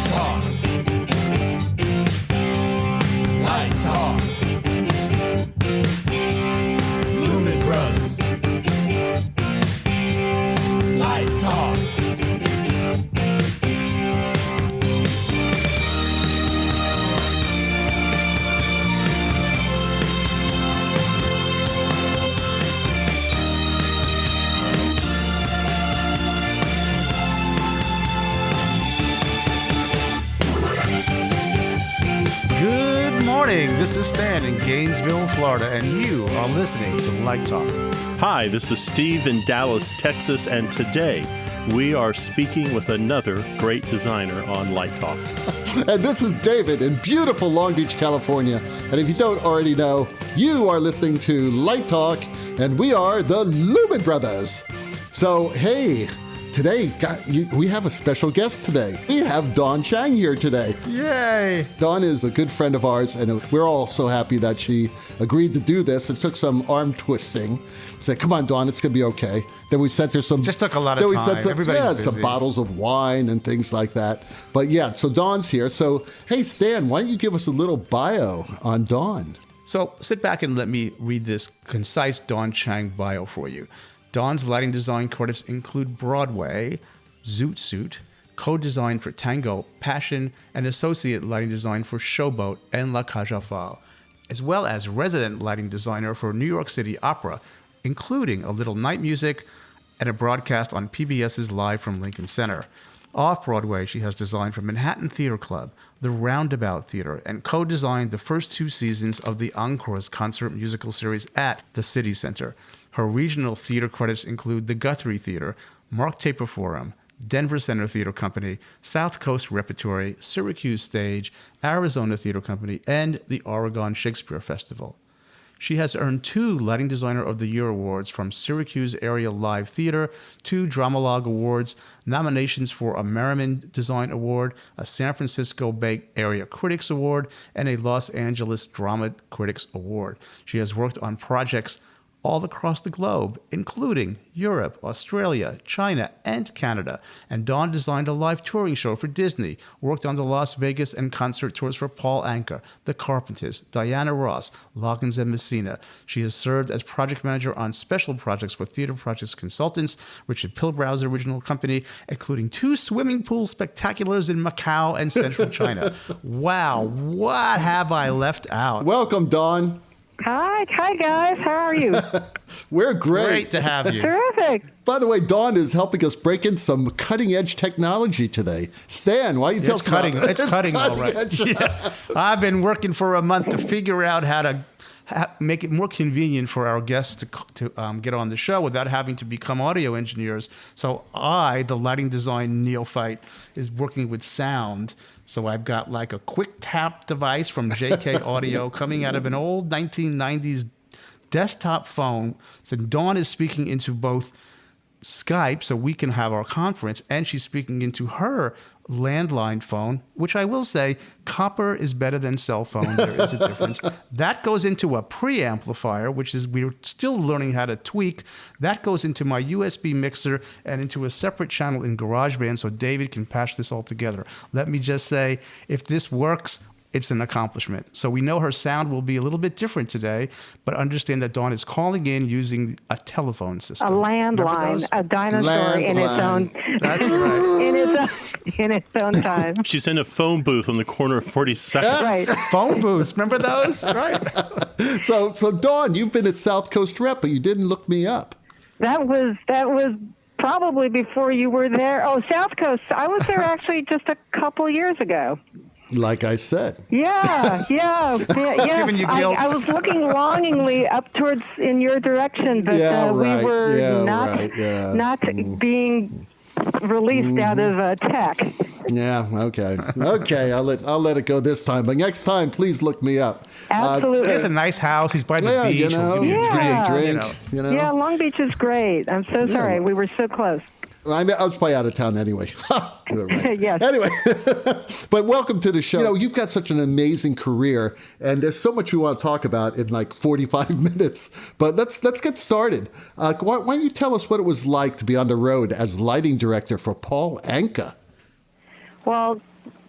Talk. Light Talk. Lumen Brothers. Light Talk. Good morning. This is Stan in Gainesville, Florida, and you are listening to Light Talk. Hi, this is Steve in Dallas, Texas, and today we are speaking with another great designer on Light Talk. And this is David in beautiful Long Beach, California. And if you don't already know, you are listening to Light Talk, and we are the Lumen Brothers. So, hey, today we have a special guest today. We have Dawn Chiang here today. Yay! Dawn is a good friend of ours, and we're all so happy that she agreed to do this. It took some arm twisting. We said, come on, Dawn, it's going to be okay. Then we sent her some... Just took a lot of time. Sent some, Everybody's some busy. bottles of wine and things like that. But yeah, so Dawn's here. So, hey, Stan, why don't you give us a little bio on Dawn? So sit back and let me read this concise Dawn Chiang bio for you. Dawn's lighting design credits include Broadway, Zoot Suit, co-design for Tango, Passion, and associate lighting design for Showboat and La Cage aux Folles, as well as resident lighting designer for New York City Opera, including a little night music and a broadcast on PBS's Live from Lincoln Center. Off-Broadway, she has designed for Manhattan Theater Club, the Roundabout Theater, and co-designed the first 2 seasons of the Encores concert musical series at the City Center. Her regional theater credits include the Guthrie Theater, Mark Taper Forum, Denver Center Theater Company, South Coast Repertory, Syracuse Stage, Arizona Theater Company, and the Oregon Shakespeare Festival. She has earned 2 Lighting Designer of the Year awards from Syracuse Area Live Theater, 2 Dramalog Awards, nominations for a Merriman Design Award, a San Francisco Bay Area Critics Award, and a Los Angeles Drama Critics Award. She has worked on projects all across the globe, including Europe, Australia, China, and Canada. And Dawn designed a live touring show for Disney, worked on the Las Vegas and concert tours for Paul Anka, The Carpenters, Diana Ross, Loggins and Messina. She has served as project manager on special projects for Theater Projects Consultants, Richard Pilbrow's original company, including 2 swimming pool spectaculars in Macau and central China. Wow, what have I left out? Welcome, Dawn. Hi guys. How are you? We're great. Great to have you. Terrific. By the way, Dawn is helping us break in some cutting-edge technology today. Stan, why don't you tell us about it? It's cutting, all right. Yeah. I've been working for a month to figure out how to make it more convenient for our guests to get on the show without having to become audio engineers. So I, the lighting design neophyte, is working with sound. So I've got like a quick tap device from JK Audio coming out of an old 1990s desktop phone. So Dawn is speaking into both Skype so we can have our conference, and she's speaking into her landline phone, which I will say, copper is better than cell phone. There is a difference. That goes into a preamplifier, which is we're still learning how to tweak. That goes into my USB mixer and into a separate channel in GarageBand so David can patch this all together. Let me just say, if this works, it's an accomplishment. So we know her sound will be a little bit different today, but understand that Dawn is calling in using a telephone system. A landline, a dinosaur in its own. That's right. in its own time. She's in a phone booth on the corner of 42nd. Right. Phone booths, remember those? Right. So Dawn, you've been at South Coast Rep, but you didn't look me up. That was probably before you were there. Oh, South Coast. I was there actually just a couple years ago. Like I said. Yeah. Giving you guilt. I was looking longingly up towards in your direction, but we were not being released out of tech. Yeah. Okay. I'll let it go this time. But next time, please look me up. Absolutely. He has a nice house. He's by the beach. We'll give you a drink. Yeah, Long Beach is great. I'm so sorry. We were so close. I was probably out of town anyway. Right. Yes. Anyway, but welcome to the show. You know, you've got such an amazing career, and there's so much we want to talk about in like 45 minutes. But let's get started. Why don't you tell us what it was like to be on the road as lighting director for Paul Anka? Well,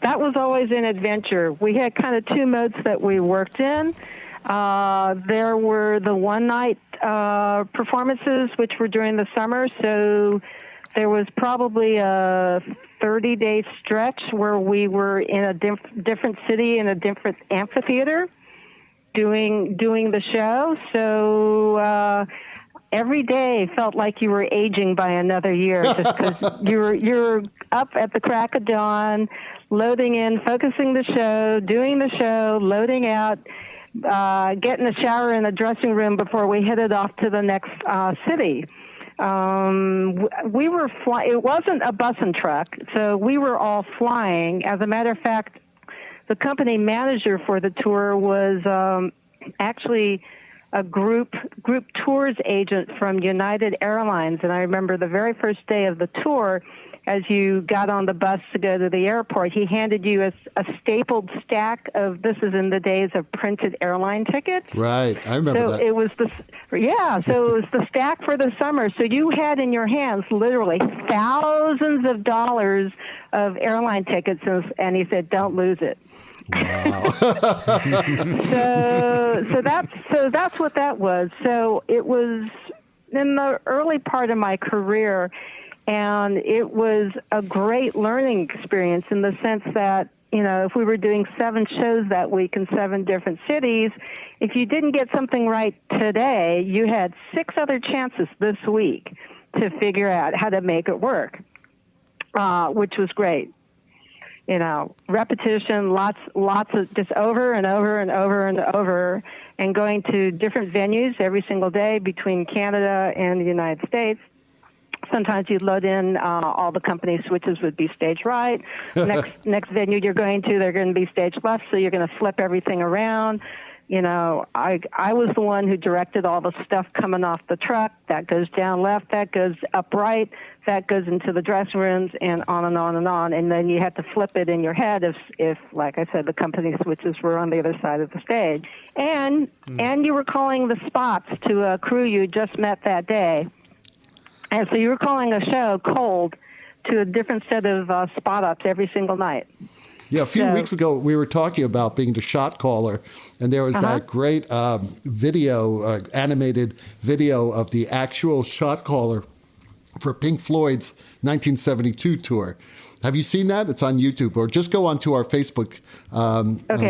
that was always an adventure. We had kind of two modes that we worked in. There were the one-night performances, which were during the summer. So there was probably a 30-day stretch where we were in a different city in a different amphitheater doing the show. So every day felt like you were aging by another year, just because you're up at the crack of dawn, loading in, focusing the show, doing the show, loading out, getting a shower in the dressing room before we headed off to the next city. We were it wasn't a bus and truck, so we were all flying. As a matter of fact, the company manager for the tour was actually a group tours agent from United Airlines. And I remember the very first day of the tour, as you got on the bus to go to the airport, he handed you a stapled stack of, this is in the days of printed airline tickets. Right, I remember that. So it was the stack for the summer. So you had in your hands literally thousands of dollars of airline tickets, and he said, don't lose it. Wow. so that's what that was. So it was in the early part of my career, and it was a great learning experience in the sense that, if we were doing 7 shows that week in 7 different cities, if you didn't get something right today, you had 6 other chances this week to figure out how to make it work, which was great. Repetition, lots of just over and over and over and over, and going to different venues every single day between Canada and the United States. Sometimes you'd load in all the company switches would be stage right. Next venue you're going to, they're going to be stage left, so you're going to flip everything around. I was the one who directed all the stuff coming off the truck. That goes down left, that goes up right, that goes into the dressing rooms, and on and on and on. And then you had to flip it in your head if like I said, the company switches were on the other side of the stage. And you were calling the spots to a crew you just met that day. And so you were calling a show cold to a different set of spot ups every single night. Yeah, a few weeks ago, we were talking about being the shot caller, and there was that great animated video of the actual shot caller for Pink Floyd's 1972 tour. Have you seen that? It's on YouTube, or just go onto our Facebook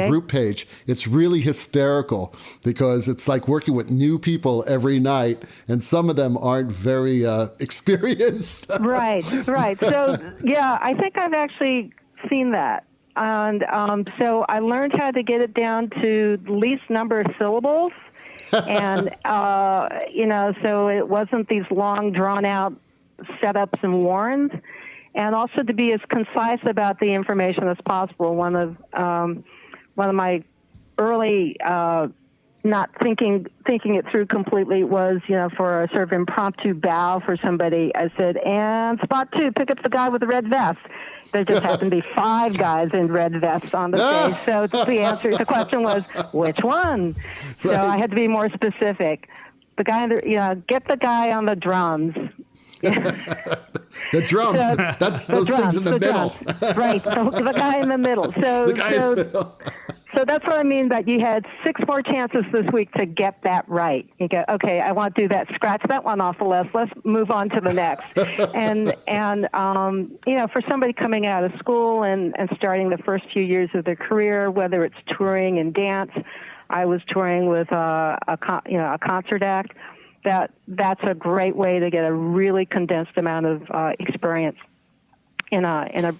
group page. It's really hysterical because it's like working with new people every night, and some of them aren't very experienced. Right. So, yeah, I think I've actually seen that. And so I learned how to get it down to the least number of syllables. And, so it wasn't these long, drawn-out setups and warns. And also to be as concise about the information as possible. One of my early not thinking it through completely was, for a sort of impromptu bow for somebody, I said, and spot 2, pick up the guy with the red vest. There just happened to be 5 guys in red vests on the stage. So the question was, which one? So I had to be more specific. The guy, get the guy on the drums. The drums. So, that's those things in the middle. Right. So the guy in the middle. So that's what I mean, that you had 6 more chances this week to get that right. You go, okay, I want to do that. Scratch that one off the list. Let's move on to the next. and for somebody coming out of school and starting the first few years of their career, whether it's touring and dance, I was touring with a concert act. That's a great way to get a really condensed amount of experience in a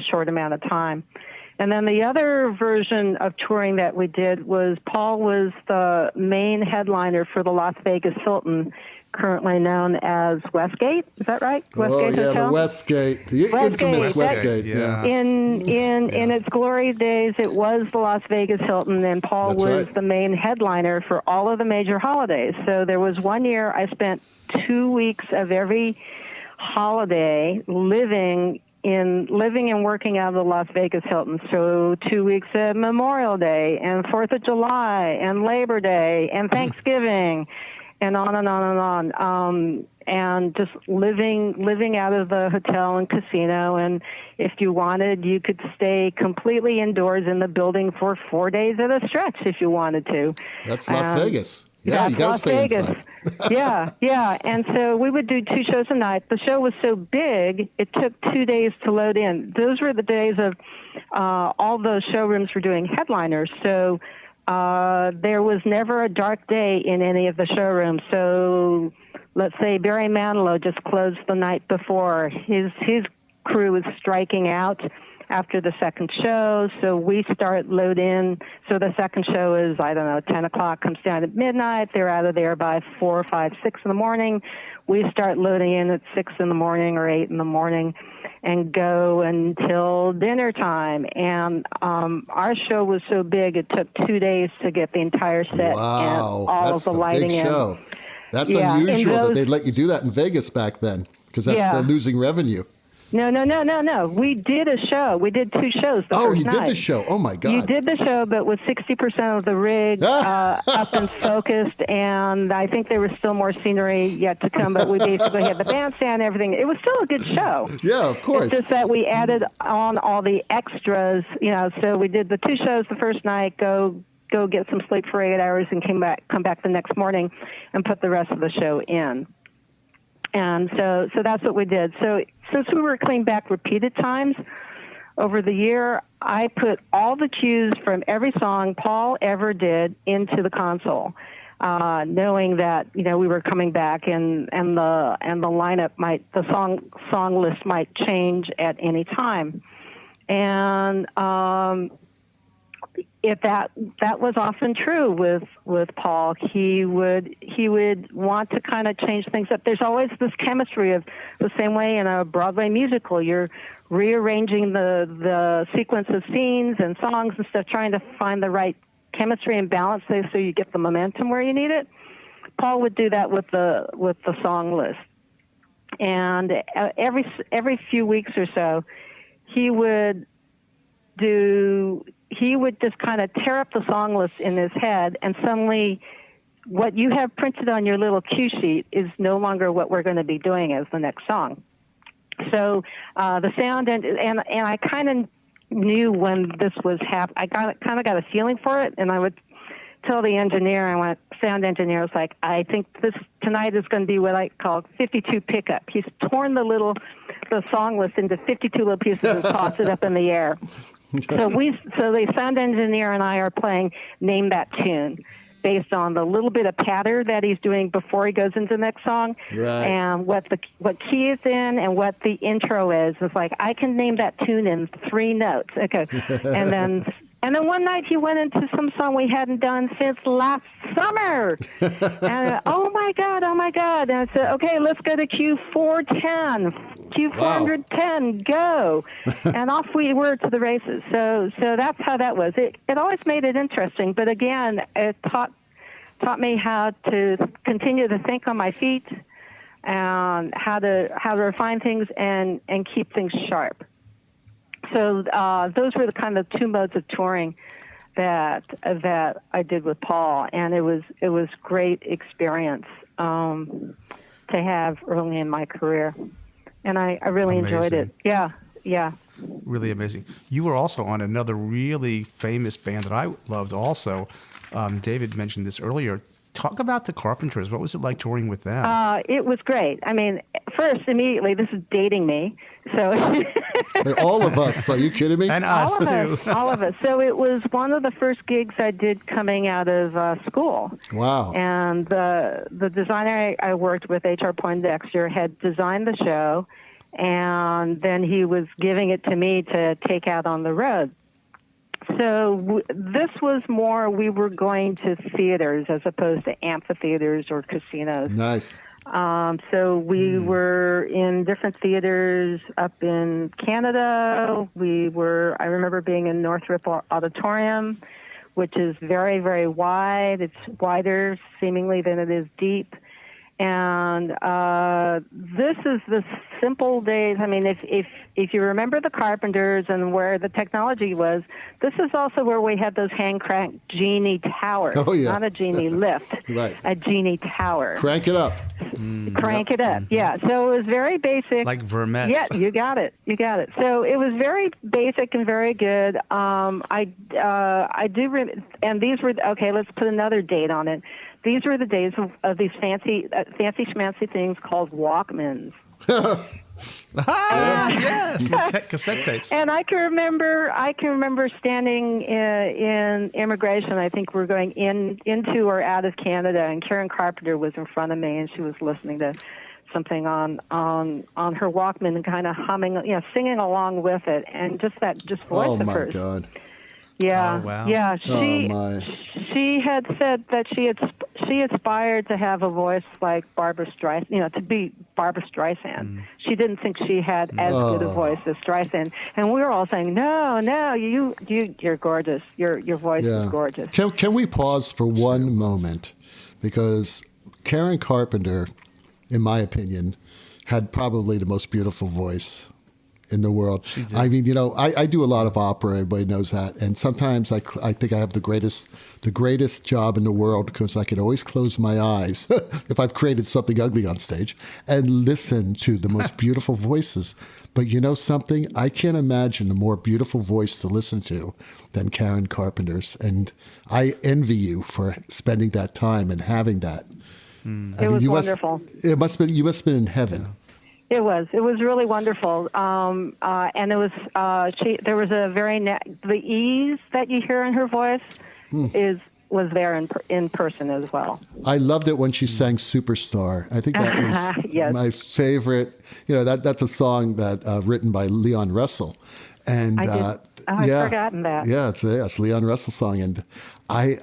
short amount of time. And then the other version of touring that we did was Paul was the main headliner for the Las Vegas Hilton, currently known as Westgate. Is that right? Westgate Hotel? The Westgate. The infamous Westgate. Yeah. In its glory days, it was the Las Vegas Hilton, and Paul was the main headliner for all of the major holidays. So there was one year I spent 2 weeks of every holiday living and working out of the Las Vegas Hilton. So 2 weeks of Memorial Day and 4th of July and Labor Day and Thanksgiving and on and on and on. And just living out of the hotel and casino. And if you wanted, you could stay completely indoors in the building for 4 days at a stretch if you wanted to. That's Las Vegas. Yeah, That's you got to Las stay Vegas. inside. Yeah. And so we would do 2 shows a night. The show was so big, it took 2 days to load in. Those were the days of all those showrooms were doing headliners. So there was never a dark day in any of the showrooms. So let's say Barry Manilow just closed the night before. His crew was striking out after the second show, so we start load in. So the second show is, 10 o'clock, comes down at midnight. They're out of there by 4, 5, 6 in the morning. We start loading in at 6 in the morning or 8 in the morning and go until dinner time. And our show was so big, it took 2 days to get the entire set and all that's of the lighting a big show. in. That's Yeah, unusual that they'd let you do that in Vegas back then, because they're losing revenue. No. We did a show. We did 2 shows the first you night. did the show. Oh, my God. You did the show, but with 60% of the rig up and focused, and I think there was still more scenery yet to come, but we basically had the bandstand and everything. It was still a good show. Yeah, of course. It's just that we added on all the extras, so we did the 2 shows the first night, go get some sleep for 8 hours, and come back the next morning and put the rest of the show in. And so that's what we did. So since we were clean back repeated times over the year, I put all the cues from every song Paul ever did into the console, knowing that we were coming back and the lineup the song list might change at any time. And if that was often true with Paul, he would want to kind of change things up. There's always this chemistry of the same way in a Broadway musical. You're rearranging the sequence of scenes and songs and stuff, trying to find the right chemistry and balance there so you get the momentum where you need it. Paul would do that with the song list, and every few weeks or so, he would just kind of tear up the song list in his head, and suddenly what you have printed on your little cue sheet is no longer what we're going to be doing as the next song. So the sound, and I kind of knew when this was happening. I kind of got a feeling for it, and I would tell the engineer, sound engineer was like, I think tonight is going to be what I call 52 pickup. He's torn the song list into 52 little pieces and tossed it up in the air. So the sound engineer and I are playing Name That Tune based on the little bit of patter that he's doing before he goes into the next song, right, and what key is in and what the intro is. It's like, I can name that tune in 3 notes. Okay. And then one night he went into some song we hadn't done since last summer. And oh my God. And I said, okay, let's go to Q 410, Q 410, go. And off we were to the races. So that's how that was. It always made it interesting, but again, it taught me how to continue to think on my feet and how to refine things and keep things sharp. So those were the kind of 2 modes of touring that I did with Paul, and it was great experience to have early in my career, and I really enjoyed it. Yeah. Really amazing. You were also on another really famous band that I loved also. David mentioned this earlier. Talk about the Carpenters. What was it like touring with them? It was great. I mean, first, immediately, this is dating me. So all of us. Are you kidding me? And us, too. All of us. So it was one of the first gigs I did coming out of school. Wow. And the designer I worked with, H.R. Poindexter, had designed the show, and then he was giving it to me to take out on the road. So this was more, we were going to theaters as opposed to amphitheaters or casinos. Nice. So we were in different theaters up in Canada. I remember being in Northrop Auditorium, which is very, very wide. It's wider, seemingly, than it is deep. And this is the simple days. I mean, if you remember the Carpenters and where the technology was, this is also where we had those hand crank genie towers. Oh, yeah. Not a genie lift, Right. a genie tower. Crank it up. Crank it up. Yeah. So it was very basic. Like Vermets. Yeah, you got it. You got it. So it was very basic and very good. I do, and these were okay. Let's put another date on it. These were the days of these fancy schmancy things called Walkmans. Yes, with cassette tapes. And I can remember standing in immigration. I think we're going into or out of Canada, and Karen Carpenter was in front of me, and she was listening to something on her Walkman and kind of humming, singing along with it, and just voice Oh of my hers. God. Yeah, Oh, wow. yeah. my. She had said that she aspired to have a voice like Barbra Streisand, to be Barbra Streisand. She didn't think she had as good a voice as Streisand, and we were all saying, "No, you're gorgeous. Your voice is gorgeous." Can we pause for one moment? Because Karen Carpenter, in my opinion, had probably the most beautiful voice in the world. I mean, I do a lot of opera. Everybody knows that, and sometimes I think I have the greatest job in the world because I can always close my eyes if I've created something ugly on stage and listen to the most beautiful voices. But you know something? I can't imagine a more beautiful voice to listen to than Karen Carpenter's, and I envy you for spending that time and having that. It was wonderful. You must have been in heaven. It was really wonderful, and it was. There was a the ease that you hear in her voice was there in person as well. I loved it when she sang "Superstar." I think that was Yes. my favorite. That's a song that written by Leon Russell, and I'd forgotten that. Yeah, it's Leon Russell's song, and I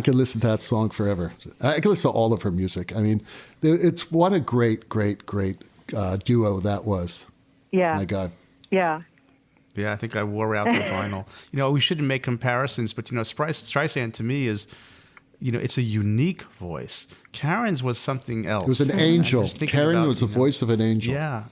could listen to that song forever. I could listen to all of her music. I mean, it's what a great duo that was. Yeah. My God. Yeah. Yeah, I think I wore out the vinyl. We shouldn't make comparisons, but Streisand to me is, it's a unique voice. Karen's was something else. It was an angel. Karen was the the voice of an angel. Yeah.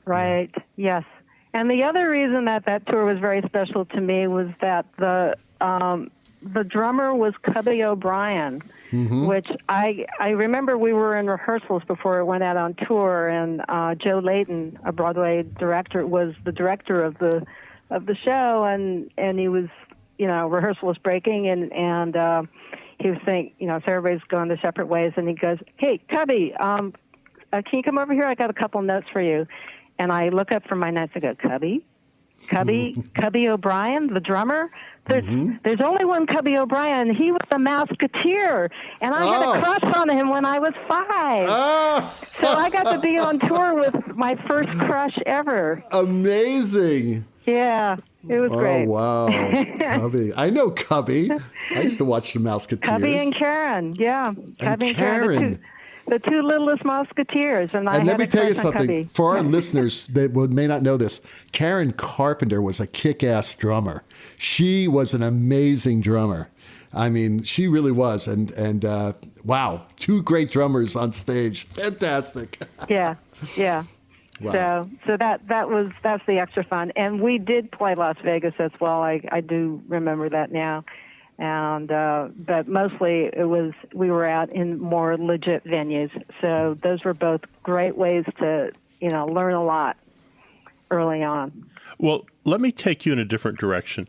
Right. Yes. And the other reason that tour was very special to me was that the drummer was Cubby O'Brien, which I remember we were in rehearsals before it went out on tour, and Joe Layton, a Broadway director, was the director of the show, and he was, rehearsal was breaking, and he was saying, so everybody's going their separate ways, and he goes, "Hey, Cubby, can you come over here? I got a couple notes for you." And I look up from my notes and go, Cubby O'Brien, the drummer? There's only one Cubby O'Brien. He was a Mouseketeer, and I had a crush on him when I was 5. So I got to be on tour with my first crush ever. Amazing. Yeah, it was great. Oh, wow. Cubby. I know Cubby. I used to watch the Mouseketeers. Cubby and Karen, yeah. Cubby and Karen. The two littlest Mouseketeers. And let me tell you something. Cubby. For our listeners that may not know this, Karen Carpenter was a kick-ass drummer. She was an amazing drummer. I mean, she really was. And wow, 2 great drummers on stage. Fantastic. Yeah. Wow. So that's the extra fun. And we did play Las Vegas as well. I do remember that now. And but mostly we were out in more legit venues. So those were both great ways to learn a lot early on. Well, let me take you in a different direction.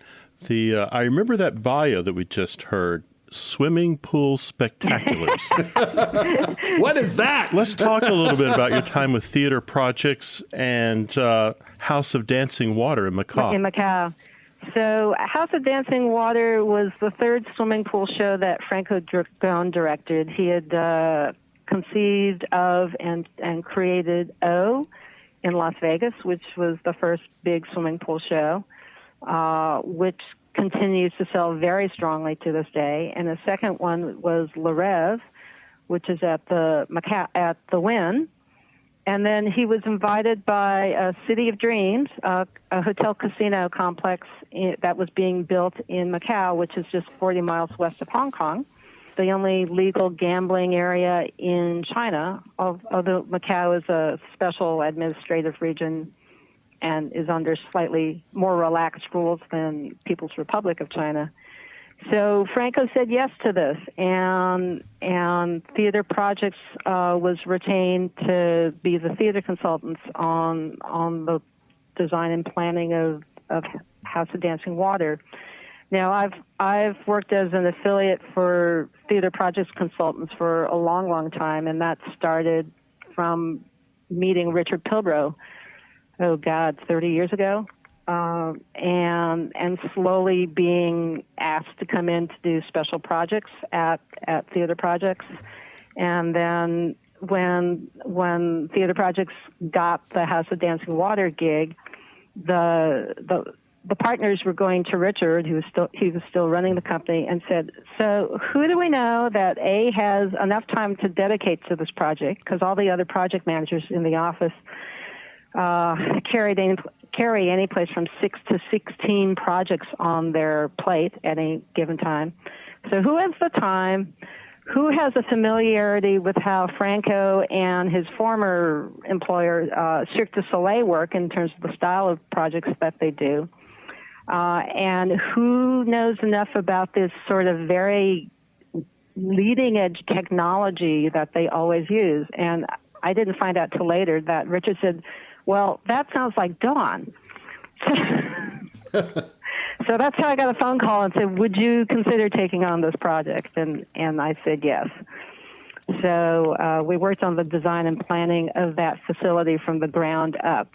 I remember that bio that we just heard. Swimming pool spectaculars. What is that? Let's talk a little bit about your time with theater projects and House of Dancing Water in Macau. In Macau. So House of Dancing Water was the 3rd swimming pool show that Franco Dragone directed. He had conceived of and created O in Las Vegas, which was the first big swimming pool show, which continues to sell very strongly to this day. And the second one was Le Rêve, which is at the Wynn. And then he was invited by City of Dreams, a hotel casino complex that was being built in Macau, which is just 40 miles west of Hong Kong. the only legal gambling area in China, although Macau is a special administrative region and is under slightly more relaxed rules than People's Republic of China. So Franco said yes to this, and Theater Projects was retained to be the theater consultants on the design and planning of House of Dancing Water. Now, I've worked as an affiliate for Theater Projects Consultants for a long, long time, and that started from meeting Richard Pilbrow, 30 years ago, and slowly being asked to come in to do special projects at Theater Projects. And then when Theater Projects got the House of Dancing Water gig, the partners were going to Richard, he was still running the company, and said, so who do we know that A, has enough time to dedicate to this project, because all the other project managers in the office carry any place from 6 to 16 projects on their plate at any given time. So who has the time? Who has a familiarity with how Franco and his former employer, Cirque du Soleil, work in terms of the style of projects that they do? And who knows enough about this sort of very leading edge technology that they always use? And I didn't find out till later that Richard said, well, that sounds like Dawn. So that's how I got a phone call and said, would you consider taking on this project? And I said yes. So we worked on the design and planning of that facility from the ground up.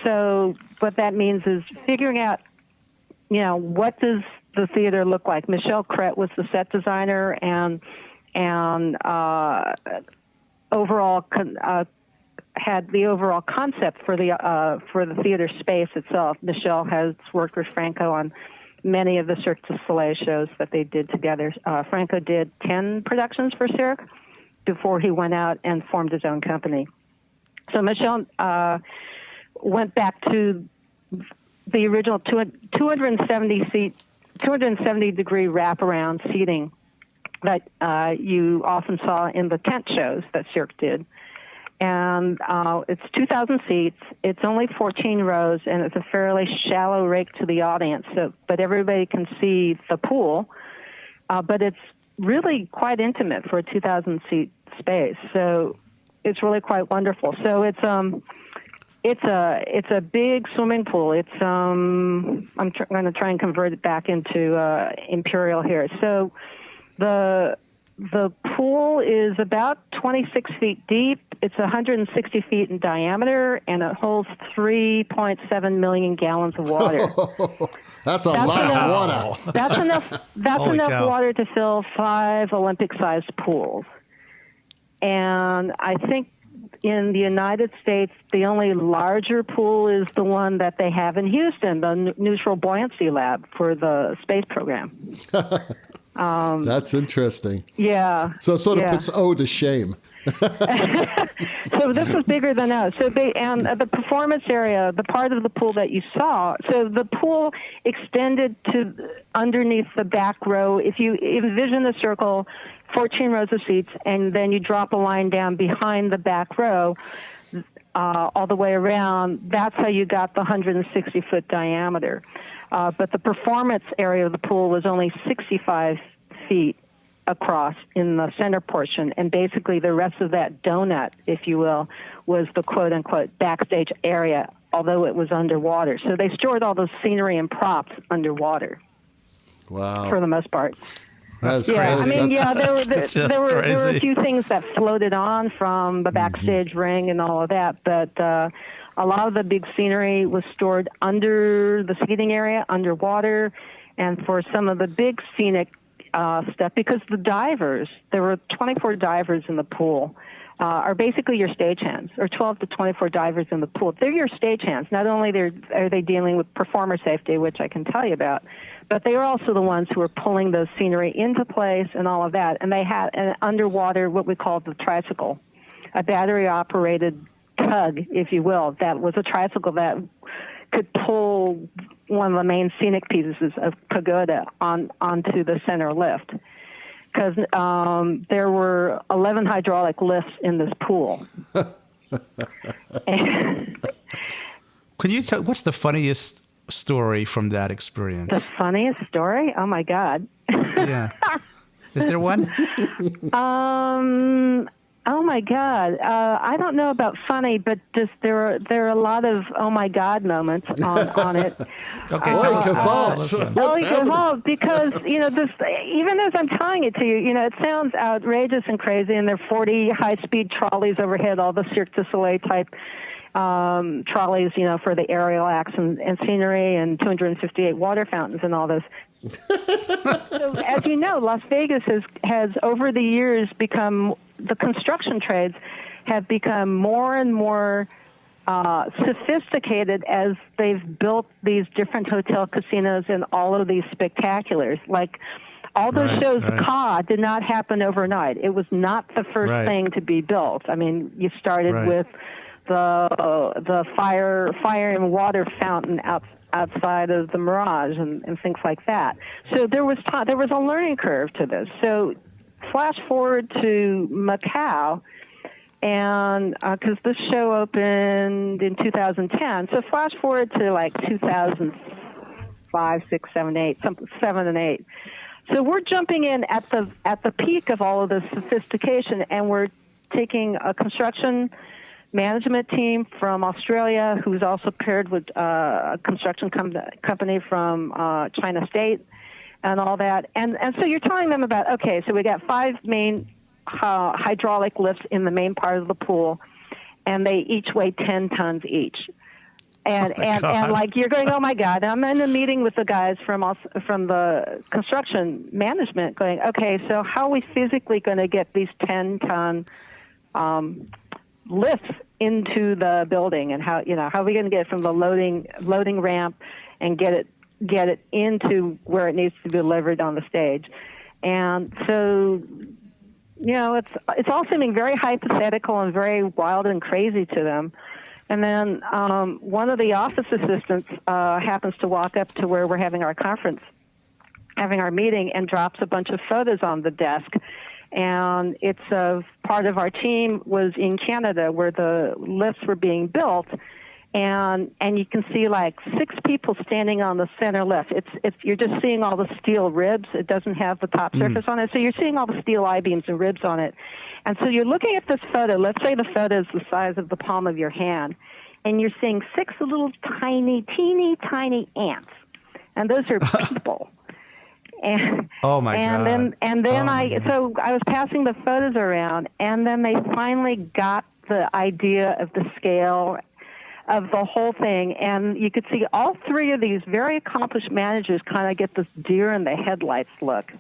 So what that means is figuring out, what does the theater look like? Michelle Crett was the set designer and overall had the overall concept for the theater space itself. Michelle has worked with Franco on many of the Cirque du Soleil shows that they did together. Franco did 10 productions for Cirque before he went out and formed his own company. So Michelle went back to the original 270 degree wraparound seating that you often saw in the tent shows that Cirque did. And it's 2,000 seats. It's only 14 rows, and it's a fairly shallow rake to the audience. But everybody can see the pool. But it's really quite intimate for a 2,000 seat space. So it's really quite wonderful. So it's a big swimming pool. It's I'm going to try and convert it back into imperial here. So the pool is about 26 feet deep. It's 160 feet in diameter, and it holds 3.7 million gallons of water. That's a lot of water. That's enough. That's enough water to fill 5 Olympic-sized pools. And I think in the United States, the only larger pool is the one that they have in Houston, the Neutral Buoyancy Lab for the space program. That's interesting. Yeah. So it sort of puts O to shame. So this was bigger than us. And the performance area, the part of the pool that you saw, so the pool extended to underneath the back row. If you envision a circle, 14 rows of seats, and then you drop a line down behind the back row all the way around, that's how you got the 160-foot diameter. But the performance area of the pool was only 65 feet across in the center portion, and basically the rest of that donut, if you will, was the quote-unquote backstage area, although it was underwater. So they stored all those scenery and props underwater. Wow. For the most part. That's yeah, crazy. I mean, there were a few things that floated on from the backstage ring and all of that, but a lot of the big scenery was stored under the seating area, underwater, and for some of the big scenic stuff, because the divers, there were 24 divers in the pool, are basically your stagehands, or 12 to 24 divers in the pool. They're your stagehands. Not only are they dealing with performer safety, which I can tell you about, but they are also the ones who are pulling those scenery into place and all of that. And they had an underwater, what we call the tricycle, a battery-operated tug, if you will, that was a tricycle that could pull one of the main scenic pieces of Pagoda onto the center lift. because there were 11 hydraulic lifts in this pool. Can you tell what's the funniest story from that The experience? funniest story? Oh my God. Yeah. Is there one? Oh my God. I don't know about funny, but just there are a lot of oh my God moments on it. Okay, Boy, tell us one. Caval, Tell us one. Oh, what's you happening? evolved because this. Even as I'm telling it to you, it sounds outrageous and crazy. And there are 40 high-speed trolleys overhead, all the Cirque du Soleil type trolleys, for the aerial acts and scenery, and 258 water fountains and all this. So, as you know, Las Vegas has over the years become, the construction trades have become more and more sophisticated as they've built these different hotel casinos and all of these spectaculars. Like all those Right, shows, right. Ka did not happen overnight. It was not the first Right. thing to be built. I mean, you started Right. with the fire and water fountain outside of the Mirage and things like that. So there was a learning curve to this. So flash forward to Macau, and because this show opened in 2010, so flash forward to like 2005, 6, 7, 8, 7 and 8. So we're jumping in at the peak of all of this sophistication, and we're taking a construction management team from Australia who's also paired with a construction company from China State and all that. And so you're telling them about, okay, so we got 5 main hydraulic lifts in the main part of the pool, and they each weigh 10 tons each. And and like you're going, oh my God! I'm in a meeting with the guys from the construction management, going, okay, so how are we physically going to get these 10-ton lifts into the building, and how are we going to get it from the loading ramp and get it into where it needs to be delivered on the stage? And so, it's all seeming very hypothetical and very wild and crazy to them. And then one of the office assistants happens to walk up to where we're having our conference, having our meeting, and drops a bunch of photos on the desk. And it's part of our team was in Canada where the lifts were being built, and you can see like 6 people standing on the center lift. It's you're just seeing all the steel ribs. It doesn't have the top surface on it, so you're seeing all the steel I-beams and ribs on it. And so you're looking at this photo. Let's say the photo is the size of the palm of your hand, and you're seeing 6 little teeny tiny ants, and those are people. And, Oh my God! And then I was passing the photos around, and then they finally got the idea of the scale of the whole thing, and you could see all 3 of these very accomplished managers kind of get this deer in the headlights look.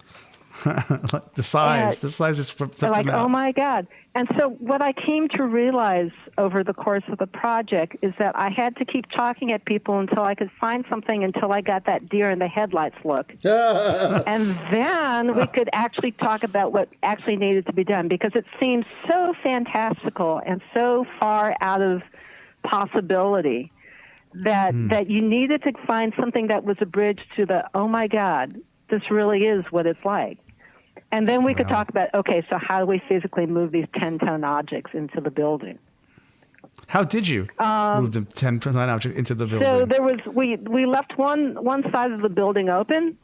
The size is They're like, oh my God. And so what I came to realize over the course of the project is that I had to keep talking at people until I could find something, until I got that deer in the headlights look. And then we could actually talk about what actually needed to be done, because it seems so fantastical and so far out of possibility that you needed to find something that was a bridge to the, oh my God, this really is what it's like. And then we could talk about, okay, so how do we physically move these 10-ton objects into the building? How did you move the 10-ton object into the building? So there was we left one side of the building open,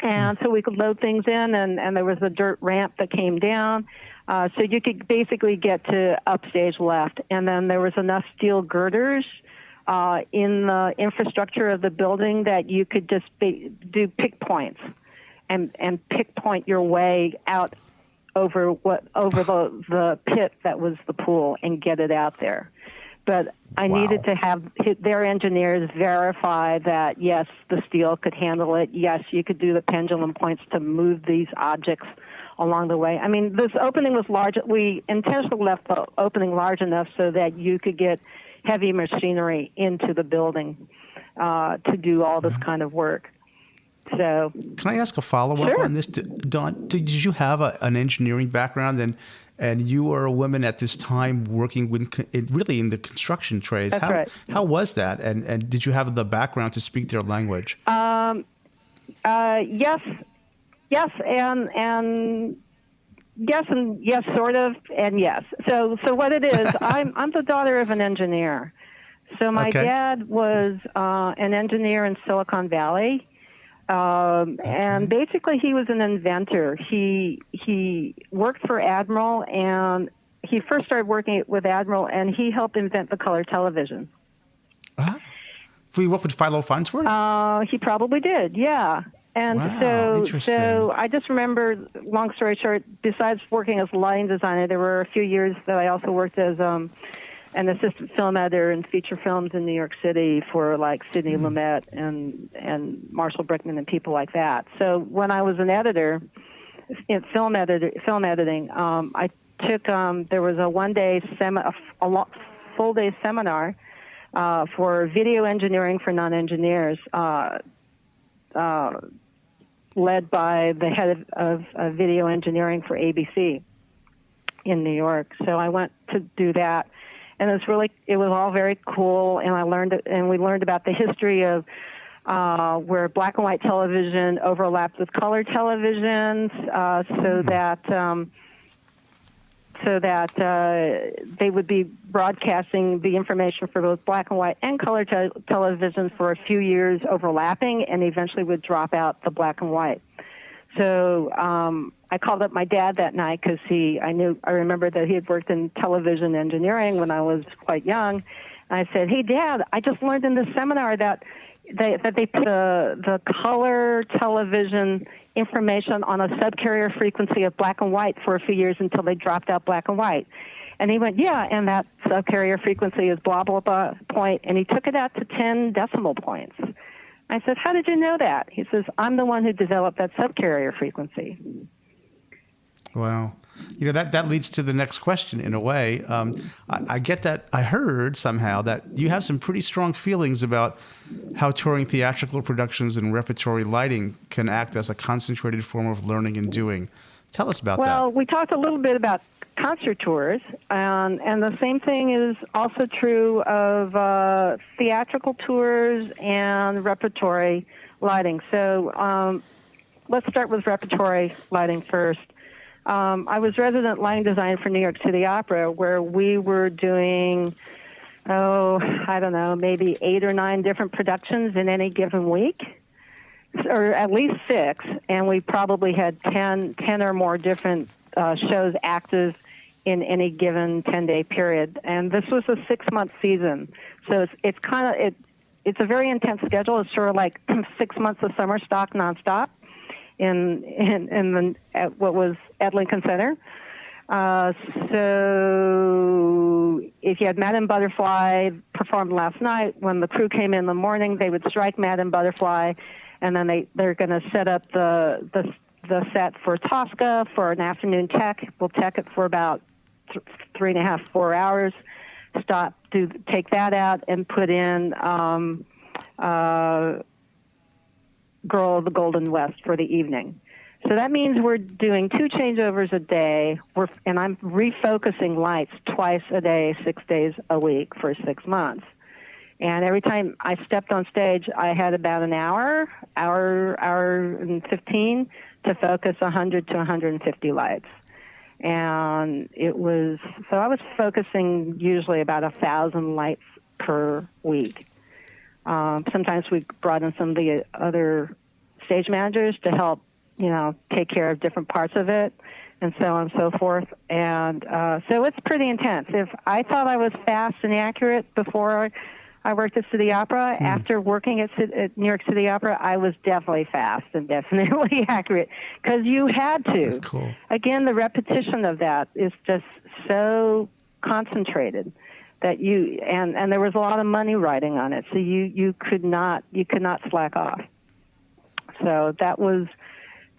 and so we could load things in, and there was a dirt ramp that came down, so you could basically get to upstage left, and then there was enough steel girders in the infrastructure of the building that you could just do pick points and pick point your way out over the pit that was the pool and get it out there. But I needed to have their engineers verify that, yes, the steel could handle it. Yes, you could do the pendulum points to move these objects along the way. I mean, this opening was large. We intentionally left the opening large enough so that you could get heavy machinery into the building to do all this kind of work. So, can I ask a follow-up on this? Dawn, did you have an engineering background, and you were a woman at this time working really in the construction trades? That's right. How was that? And did you have the background to speak their language? Yes Yes, and yes, and yes, sort of, and yes. So what it is, I'm the daughter of an engineer. So my Okay. dad was an engineer in Silicon Valley, and basically he was an inventor. He worked for Admiral, and he first started working with Admiral, and he helped invent the color television. We work with Philo Farnsworth? He probably did, yeah. And Wow, interesting. so I just remember, long story short, besides working as a lighting designer, there were a few years that I also worked as an assistant film editor in feature films in New York City for like Sidney Lumet and Marshall Brickman and people like that. So when I was an editor in film editing, I took there was a one-day full-day seminar for video engineering for non-engineers. Led by the head of video engineering for ABC in New York. So I went to do that, and it was all very cool. And we learned about the history of where black and white television overlapped with color televisions, so that they would be broadcasting the information for both black and white and color television for a few years overlapping, and eventually would drop out the black and white. So I called up my dad that night because I remember that he had worked in television engineering when I was quite young. And I said, "Hey, Dad, I just learned in this seminar that they put the color television information on a subcarrier frequency of black and white for a few years until they dropped out black and white." And he went, "Yeah, and that subcarrier frequency is blah, blah, blah point." And he took it out to 10 decimal points. I said, "How did you know that?" He says, "I'm the one who developed that subcarrier frequency." Wow. That leads to the next question in a way. I get that. I heard somehow that you have some pretty strong feelings about how touring theatrical productions and repertory lighting can act as a concentrated form of learning and doing. Tell us about that. Well, we talked a little bit about concert tours, and the same thing is also true of theatrical tours and repertory lighting. So let's start with repertory lighting first. I was resident lighting designer for New York City Opera, where we were doing, maybe 8 or 9 different productions in any given week, or at least 6, and we probably had 10 or more different shows active in any given 10-day period. And this was a 6-month season, so it's a very intense schedule. It's sort of like 6 months of summer stock nonstop at what was at Lincoln Center. So if you had Madame Butterfly performed last night, when the crew came in the morning, they would strike Madame Butterfly, and then they're going to set up the set for Tosca for an afternoon tech. We'll tech it for about 3.5, 4 hours. Take that out and put in Girl of the Golden West for the evening. So that means we're doing 2 changeovers a day, and I'm refocusing lights twice a day, 6 days a week for 6 months. And every time I stepped on stage, I had about an hour and 15 to focus 100 to 150 lights. And I was focusing usually about 1,000 lights per week. Sometimes we brought in some of the other stage managers to help, take care of different parts of it, and so on and so forth. And so it's pretty intense. If I thought I was fast and accurate before I worked at City Opera, after working at New York City Opera, I was definitely fast and definitely accurate, because you had to. That's cool. Again, the repetition of that is just so concentrated that and there was a lot of money riding on it, so you could not slack off. So that was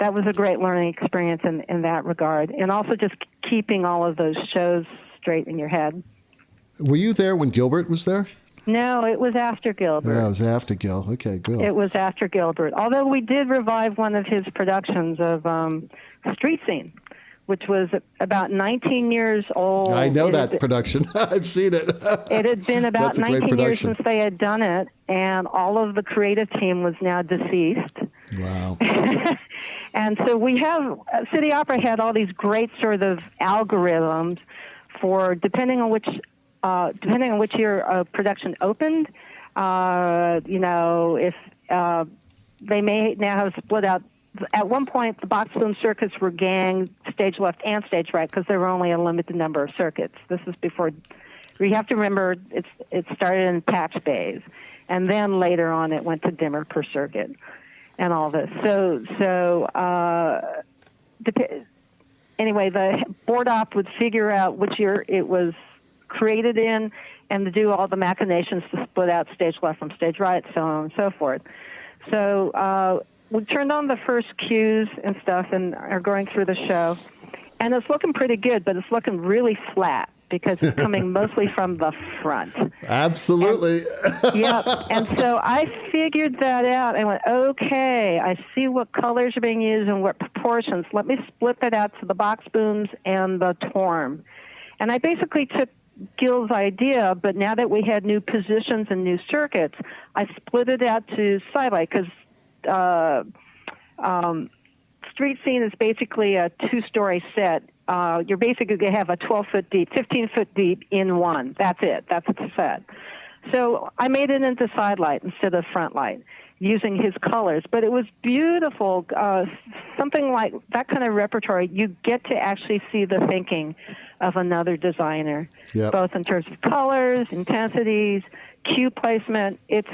a great learning experience in that regard, and also just keeping all of those shows straight in your head. Were you there when Gilbert was there? No, it was after Gilbert. Yeah, it was after Gil. Okay, good. It was after Gilbert, although we did revive one of his productions of Street Scene, which was about 19 years old. I know that production. I've seen it. It had been about That's a great 19 years production. since they had done it, and all of the creative team was now deceased. Wow. And so we have, City Opera had all these great sort of algorithms for depending on which year a production opened, if they may now have split out. At one point, the box boom circuits were ganged stage left and stage right because there were only a limited number of circuits. This is before. You have to remember it started in patch bays, and then later on it went to dimmer per circuit, and all this. Anyway, the board op would figure out which year it was created in, and to do all the machinations to split out stage left from stage right, so on and so forth. So we turned on the first cues and stuff and are going through the show. And it's looking pretty good, but it's looking really flat because it's coming mostly from the front. Absolutely. Yep. And so I figured that out and went, okay, I see what colors are being used and what proportions. Let me split that out to the box booms and the torm. And I basically took Gil's idea, but now that we had new positions and new circuits, I split it out to sidelight because street scene is basically a two-story set. You're basically going to have a 12-foot deep, 15-foot deep in one. That's it. That's the set. So I made it into sidelight instead of front light using his colors. But it was beautiful. Something like that kind of repertory, you get to actually see the thinking of another designer, Yep. both in terms of colors, intensities, cue placement. It's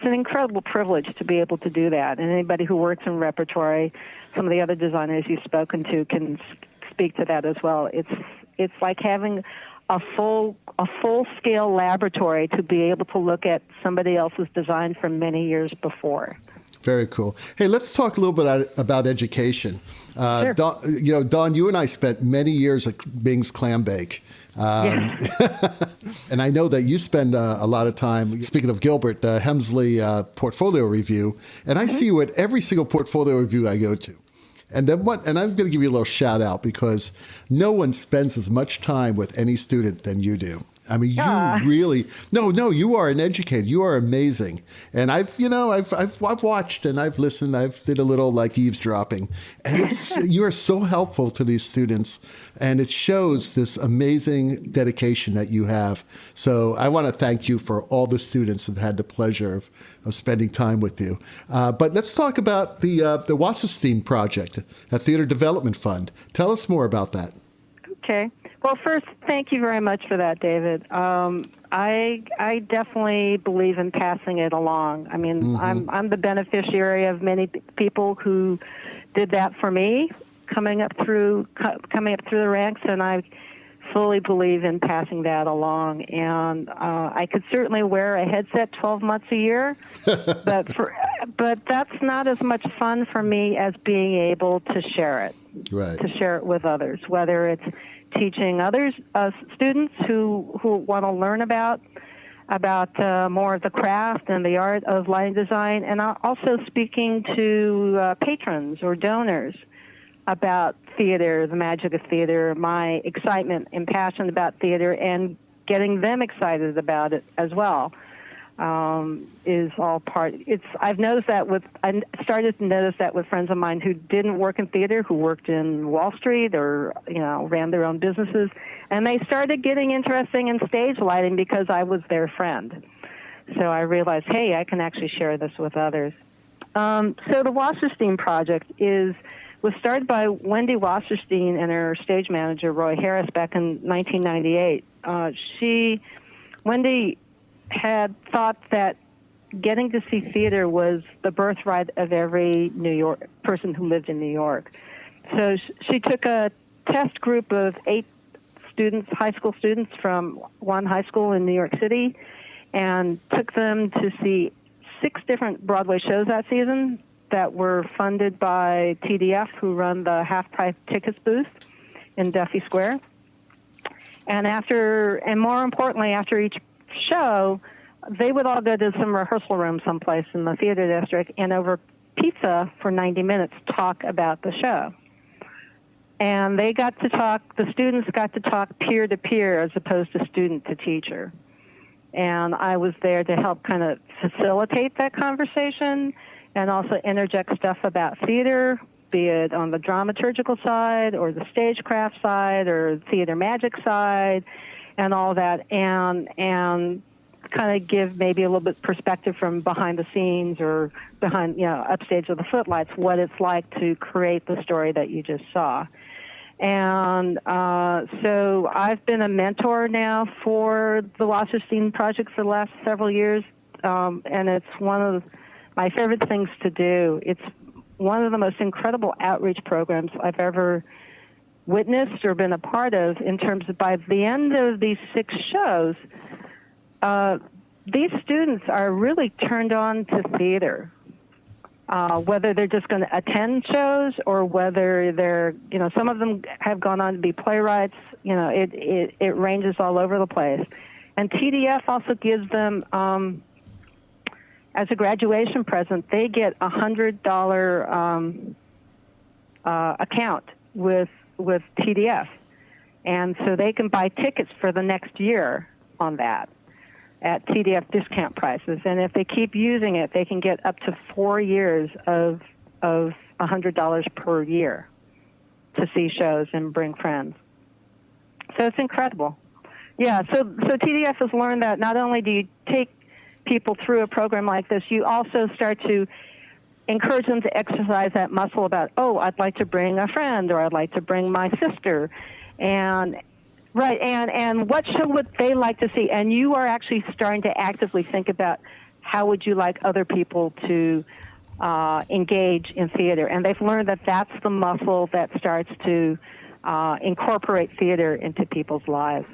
an incredible privilege to be able to do that. And anybody who works in repertory, some of the other designers you've spoken to can speak to that as well. It's like having a full scale laboratory to be able to look at somebody else's design from many years before. Very cool. Hey, let's talk a little bit about education. Sure. Dawn, you and I spent many years at Bing's Clam Bake. And I know that you spend a lot of time, speaking of Gilbert, the Hemsley portfolio review, and I see you at every single portfolio review I go to. And then and I'm going to give you a little shout out because no one spends as much time with any student than you do. I mean, you really, you are an educator. You are amazing. And I've watched and I've listened. I've did a little like eavesdropping, and you are so helpful to these students, and it shows this amazing dedication that you have. So I want to thank you for all the students that had the pleasure of spending time with you. But let's talk about the Wasserstein project, a theater development fund. Tell us more about that. Okay. Well, first, thank you very much for that, David. I definitely believe in passing it along. I mean, I'm the beneficiary of many people who did that for me, coming up through the ranks, and I fully believe in passing that along. And I could certainly wear a headset 12 months a year, but that's not as much fun for me as being able to share it, to share it with others, whether it's teaching others, students who want to learn about more of the craft and the art of lighting design, and also speaking to patrons or donors about theater, the magic of theater, my excitement and passion about theater, and getting them excited about it as well. Is all part. I've noticed that I started to notice that with friends of mine who didn't work in theater, who worked in Wall Street or ran their own businesses, and they started getting interested in stage lighting because I was their friend. So I realized, hey, I can actually share this with others. So the Wasserstein project was started by Wendy Wasserstein and her stage manager Roy Harris back in 1998. Wendy had thought that getting to see theater was the birthright of every New York person who lived in New York. So she took a test group of 8 students, high school students from one high school in New York City, and took them to see 6 different Broadway shows that season that were funded by TDF, who run the half-price tickets booth in Duffy Square. And more importantly, after each show, they would all go to some rehearsal room someplace in the theater district and over pizza for 90 minutes talk about the show. And the students got to talk peer to peer as opposed to student to teacher. And I was there to help kind of facilitate that conversation and also interject stuff about theater, be it on the dramaturgical side or the stagecraft side or theater magic side and all that, and kind of give maybe a little bit perspective from behind the scenes or behind, upstage of the footlights, what it's like to create the story that you just saw. And so I've been a mentor now for the Wasserstein Project for the last several years, and it's one of my favorite things to do. It's one of the most incredible outreach programs I've ever witnessed or been a part of, in terms of by the end of these 6 shows, these students are really turned on to theater, whether they're just going to attend shows or whether they're, some of them have gone on to be playwrights. It ranges all over the place. And TDF also gives them, as a graduation present, they get $100 account with TDF. And so they can buy tickets for the next year on that at TDF discount prices. And if they keep using it, they can get up to 4 years of $100 per year to see shows and bring friends. So it's incredible. Yeah, so TDF has learned that not only do you take people through a program like this, you also start to encourage them to exercise that muscle about, I'd like to bring a friend, or I'd like to bring my sister. And what show would they like to see? And you are actually starting to actively think about how would you like other people to engage in theater. And they've learned that that's the muscle that starts to incorporate theater into people's lives.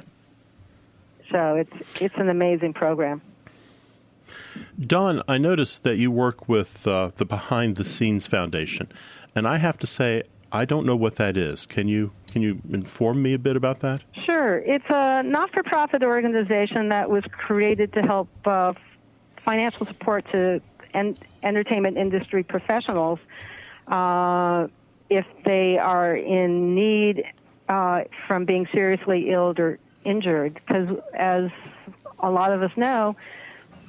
So it's an amazing program. Dawn, I noticed that you work with the Behind the Scenes Foundation, and I have to say, I don't know what that is. Can you inform me a bit about that? Sure. It's a not-for-profit organization that was created to help financial support to entertainment industry professionals if they are in need from being seriously ill or injured. Because as a lot of us know,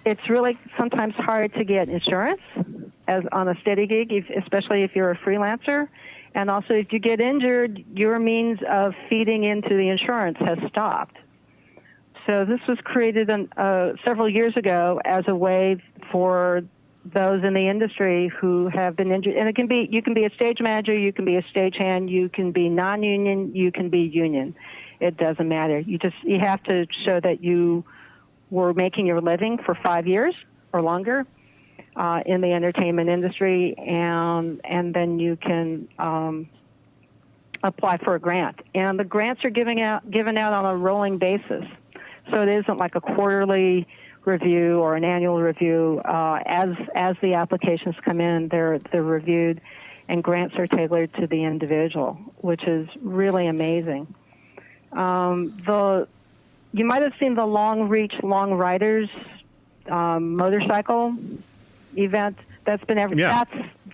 it's really sometimes hard to get insurance as on a steady gig, especially if you're a freelancer. And also, if you get injured, your means of feeding into the insurance has stopped. So this was created several years ago as a way for those in the industry who have been injured. And you can be a stage manager, you can be a stagehand, you can be non-union, you can be union. It doesn't matter. You have to show that you were making your living for 5 years or longer in the entertainment industry, and then you can apply for a grant. And the grants are given out on a rolling basis, so it isn't like a quarterly review or an annual review. As the applications come in, they're reviewed, and grants are tailored to the individual, which is really amazing. You might have seen the Long Reach Long Riders motorcycle event. That's been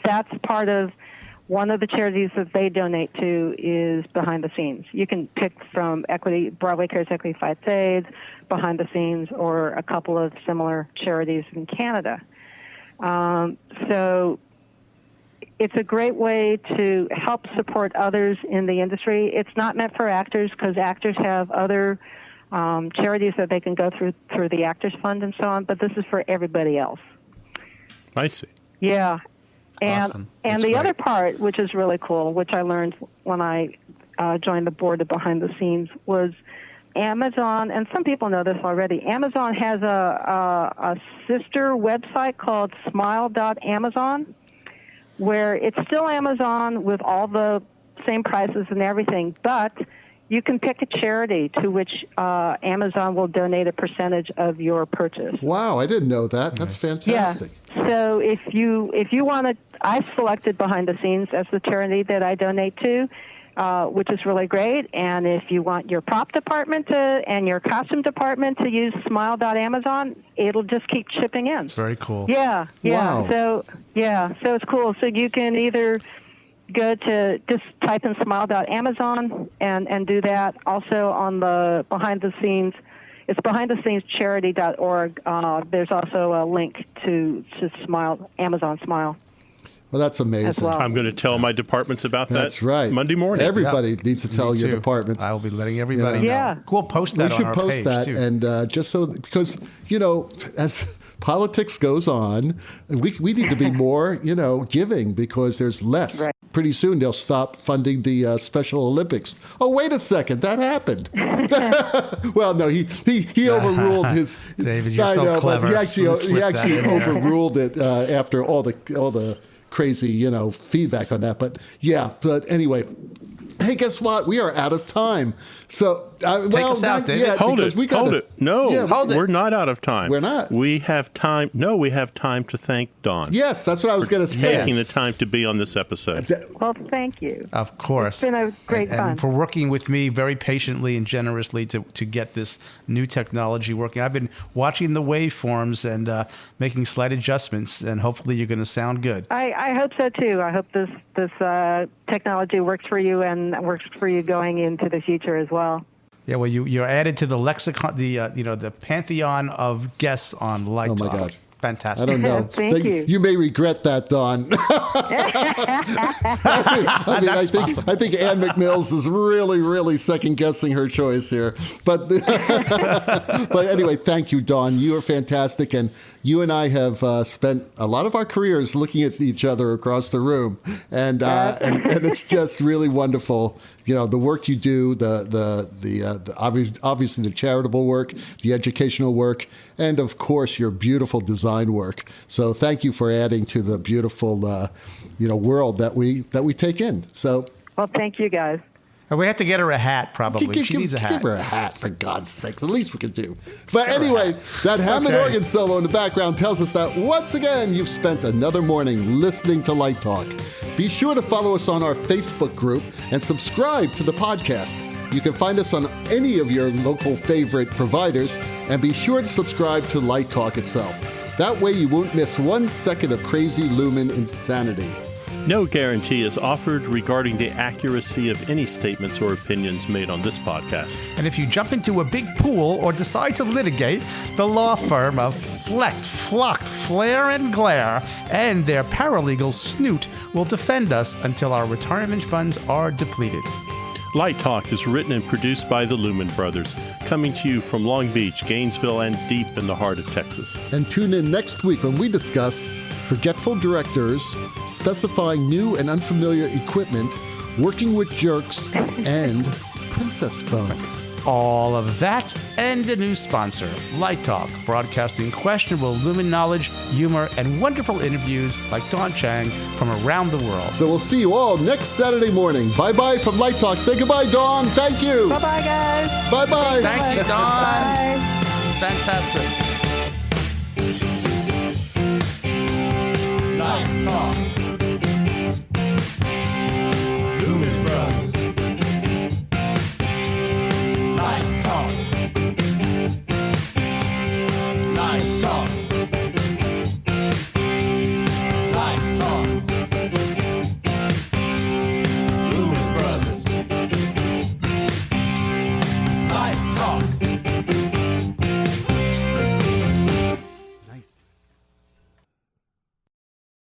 that's part of one of the charities that they donate to is Behind the Scenes. You can pick from Broadway Cares Equity Fights AIDS, Behind the Scenes, or a couple of similar charities in Canada. So it's a great way to help support others in the industry. It's not meant for actors because actors have other charities that they can go through the Actors Fund and so on, but this is for everybody else. I see. Yeah. And Awesome. and That's the great. other part, which is really cool, which I learned when I joined the board of Behind the Scenes, was Amazon, and some people know this already, Amazon has a sister website called smile.amazon, where it's still Amazon with all the same prices and everything, but you can pick a charity to which Amazon will donate a percentage of your purchase. Wow, I didn't know that. That's fantastic. Yeah. So if you want to, I selected Behind the Scenes as the charity that I donate to, which is really great. And if you want your prop department and your costume department to use smile.amazon, it'll just keep shipping in. Very cool. Yeah. Wow. So it's cool. So you can either go to just type in smile.amazon and do that. Also on the Behind the Scenes, it's behindthescenescharity.org. There's also a link to Smile, Amazon Smile. Well, that's amazing. as well. I'm going to tell my departments about that. That's right. Monday morning. Everybody needs to tell Me your too. departments. I will be letting everybody know. Yeah. We'll post that We on should our post page, that, too. and just so because as politics goes on, we need to be more giving because there's less. Right. Pretty soon they'll stop funding the Special Olympics. Oh, wait a second, that happened. Well, no, he overruled his. David, you're I so know, clever. but he actually Slip that in there. overruled it after all the crazy feedback on that. But yeah, but anyway. Hey, guess what? We are out of time. So, Take us out, not David. yet, Hold because it. we gotta- Hold it. No, Yeah, Hold it. we're not out of time. We're not. We have time. No, we have time to thank Dawn. Yes, that's what I was going to say. Taking the time to be on this episode. Well, thank you. Of course. It's been a great and fun. for working with me very patiently and generously to get this new technology working. I've been watching the waveforms and making slight adjustments, and hopefully you're going to sound good. I hope so too. I hope this technology works for you and works for you going into the future as well. Yeah, well, you're added to the lexicon, the pantheon of guests on Light Oh, my Talk. God. Fantastic. I don't know. Thank you. You may regret that, Don. I think Ann McMills is really, really second guessing her choice here. But but anyway, thank you, Dawn. You are fantastic, and you and I have spent a lot of our careers looking at each other across the room, and it's just really wonderful. The work you do, the obviously the charitable work, the educational work, and of course your beautiful design work. So thank you for adding to the beautiful world that we take in. So Well, thank you guys. And we have to get her a hat, probably. She needs a hat. Give her a hat, for God's sakes. The least we can do. But anyway, that Hammond organ solo in the background tells us that once again you've spent another morning listening to Light Talk. Be sure to follow us on our Facebook group and subscribe to the podcast. You can find us on any of your local favorite providers, and be sure to subscribe to Light Talk itself. That way you won't miss 1 second of crazy Lumen insanity. No guarantee is offered regarding the accuracy of any statements or opinions made on this podcast. And if you jump into a big pool or decide to litigate, the law firm of Flecht, Flocked, Flare, and Glare and their paralegal Snoot will defend us until our retirement funds are depleted. Light Talk is written and produced by the Lumen Brothers, coming to you from Long Beach, Gainesville, and deep in the heart of Texas. And tune in next week when we discuss forgetful directors, specifying new and unfamiliar equipment, working with jerks, and princess phones. All of that and a new sponsor, Light Talk, broadcasting questionable Lumen knowledge, humor, and wonderful interviews like Dawn Chiang from around the world. So we'll see you all next Saturday morning. Bye-bye from Light Talk. Say goodbye, Dawn. Thank you. Bye-bye, guys. Bye-bye. Thank you, Dawn. Bye. Fantastic. Light Talk.